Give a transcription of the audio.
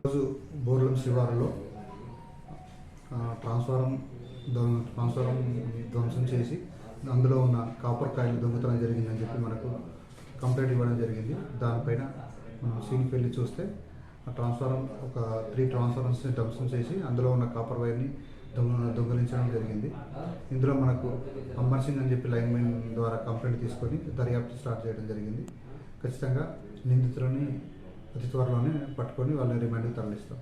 రోజు బోర్లం శివారులో ట్రాన్స్ఫారం ధ్వంసం చేసి అందులో ఉన్న కాపర్ కాయలు దొంగతనం జరిగిందని చెప్పి మనకు కంప్లైంట్ ఇవ్వడం జరిగింది. దానిపైన మనం సీన్కి వెళ్ళి చూస్తే ట్రాన్స్ఫారం ఒక 3 ట్రాన్స్ఫార్మర్స్ని ధ్వంసం చేసి అందులో ఉన్న కాపర్ వైర్ని దొంగలించడం జరిగింది. ఇందులో మనకు అమర్ సింగ్ అని చెప్పి లైన్మెన్ ద్వారా కంప్లైంట్ తీసుకొని దర్యాప్తు స్టార్ట్ చేయడం జరిగింది. ఖచ్చితంగా నిందితులని అతి త్వరలోనే పట్టుకొని వాళ్ళని రిమాండ్కి తరలిస్తాం.